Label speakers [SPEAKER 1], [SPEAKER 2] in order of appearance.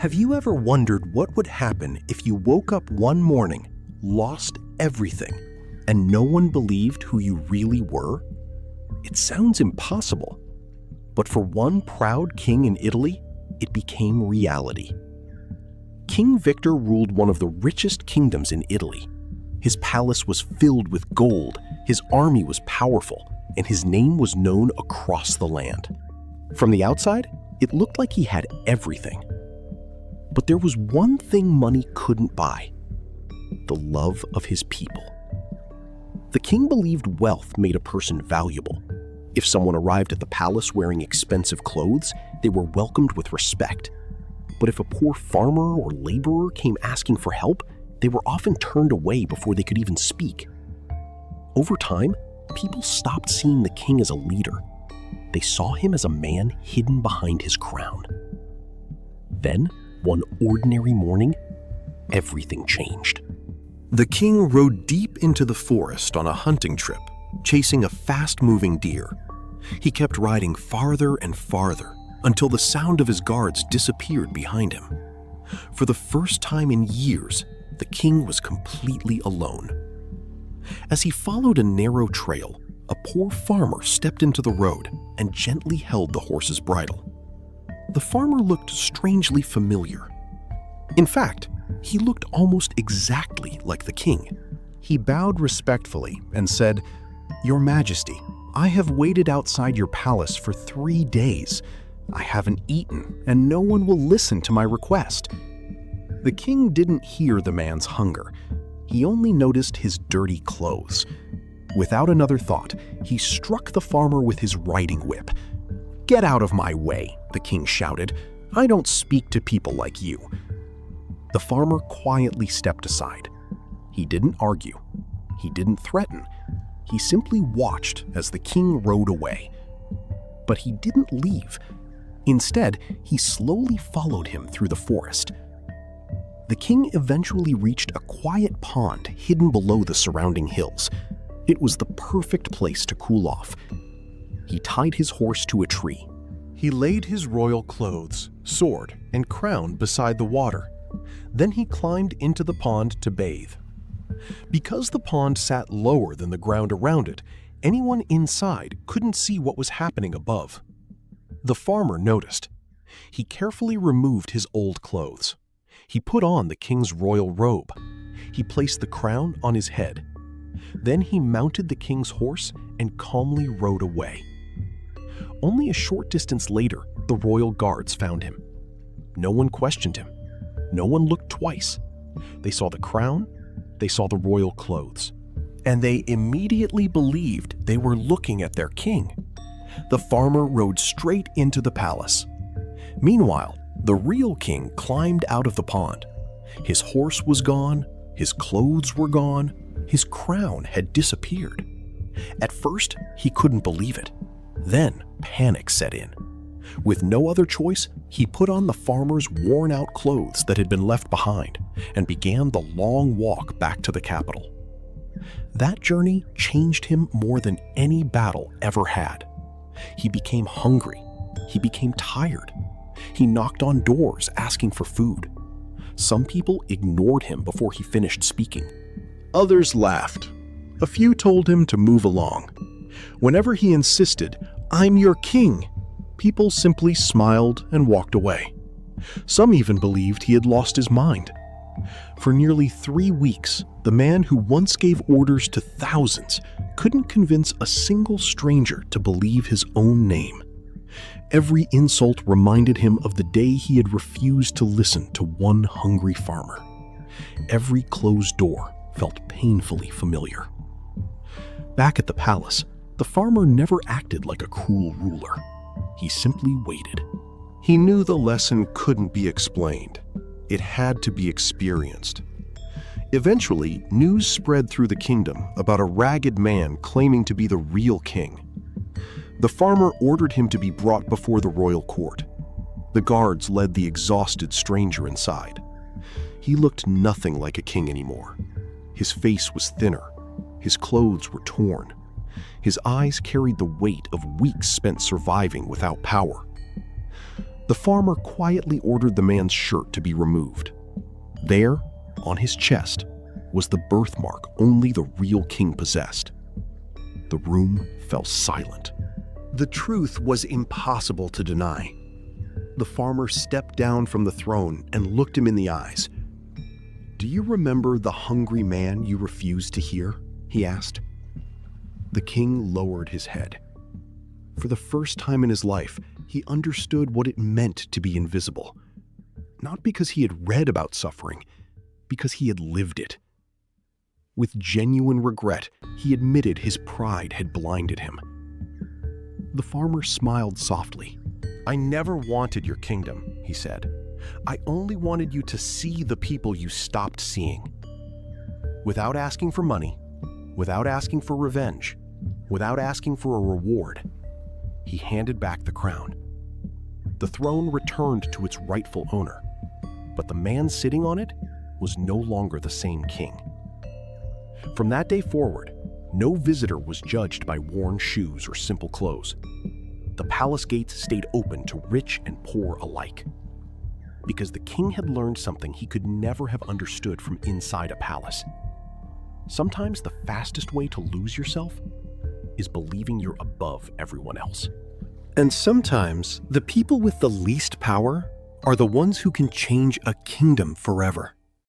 [SPEAKER 1] Have you ever wondered what would happen if you woke up one morning, lost everything, and no one believed who you really were? It sounds impossible, but for one proud king in Italy, it became reality. King Victor ruled one of the richest kingdoms in Italy. His palace was filled with gold, his army was powerful, and his name was known across the land. From the outside, it looked like he had everything. But there was one thing money couldn't buy: the love of his people. The king believed wealth made a person valuable. If someone arrived at the palace wearing expensive clothes, they were welcomed with respect. But if a poor farmer or laborer came asking for help, they were often turned away before they could even speak. Over time, people stopped seeing the king as a leader. They saw him as a man hidden behind his crown. Then, one ordinary morning, everything changed. The king rode deep into the forest on a hunting trip, chasing a fast-moving deer. He kept riding farther and farther until the sound of his guards disappeared behind him. For the first time in years, the king was completely alone. As he followed a narrow trail, a poor farmer stepped into the road and gently held the horse's bridle. The farmer looked strangely familiar. In fact, he looked almost exactly like the king. He bowed respectfully and said, "Your Majesty, I have waited outside your palace for 3 days. I haven't eaten, and no one will listen to my request." The king didn't hear the man's hunger. He only noticed his dirty clothes. Without another thought, he struck the farmer with his riding whip. "Get out of my way," the king shouted. "I don't speak to people like you." The farmer quietly stepped aside. He didn't argue. He didn't threaten. He simply watched as the king rode away. But he didn't leave. Instead, he slowly followed him through the forest. The king eventually reached a quiet pond hidden below the surrounding hills. It was the perfect place to cool off. He tied his horse to a tree. He laid his royal clothes, sword, and crown beside the water. Then he climbed into the pond to bathe. Because the pond sat lower than the ground around it, anyone inside couldn't see what was happening above. The farmer noticed. He carefully removed his old clothes. He put on the king's royal robe. He placed the crown on his head. Then he mounted the king's horse and calmly rode away. Only a short distance later, the royal guards found him. No one questioned him. No one looked twice. They saw the crown, they saw the royal clothes, and they immediately believed they were looking at their king. The farmer rode straight into the palace. Meanwhile, the real king climbed out of the pond. His horse was gone, his clothes were gone, his crown had disappeared. At first, he couldn't believe it. Then, panic set in. With no other choice, he put on the farmer's worn-out clothes that had been left behind and began the long walk back to the capital. That journey changed him more than any battle ever had. He became hungry. He became tired. He knocked on doors asking for food. Some people ignored him before he finished speaking. Others laughed. A few told him to move along. Whenever he insisted, "I'm your king," people simply smiled and walked away. Some even believed he had lost his mind. For nearly 3 weeks, the man who once gave orders to thousands couldn't convince a single stranger to believe his own name. Every insult reminded him of the day he had refused to listen to one hungry farmer. Every closed door felt painfully familiar. Back at the palace, the farmer never acted like a cruel ruler. He simply waited. He knew the lesson couldn't be explained. It had to be experienced. Eventually, news spread through the kingdom about a ragged man claiming to be the real king. The farmer ordered him to be brought before the royal court. The guards led the exhausted stranger inside. He looked nothing like a king anymore. His face was thinner. His clothes were torn. His eyes carried the weight of weeks spent surviving without power. The farmer quietly ordered the man's shirt to be removed. There, on his chest, was the birthmark only the real king possessed. The room fell silent. The truth was impossible to deny. The farmer stepped down from the throne and looked him in the eyes. "Do you remember the hungry man you refused to hear?" he asked. The king lowered his head. For the first time in his life, he understood what it meant to be invisible. Not because he had read about suffering, because he had lived it. With genuine regret, he admitted his pride had blinded him. The farmer smiled softly. "I never wanted your kingdom," he said. "I only wanted you to see the people you stopped seeing. Without asking for money, without asking for revenge, without asking for a reward," he handed back the crown. The throne returned to its rightful owner, but the man sitting on it was no longer the same king. From that day forward, no visitor was judged by worn shoes or simple clothes. The palace gates stayed open to rich and poor alike, because the king had learned something he could never have understood from inside a palace. Sometimes the fastest way to lose yourself is believing you're above everyone else. And sometimes the people with the least power are the ones who can change a kingdom forever.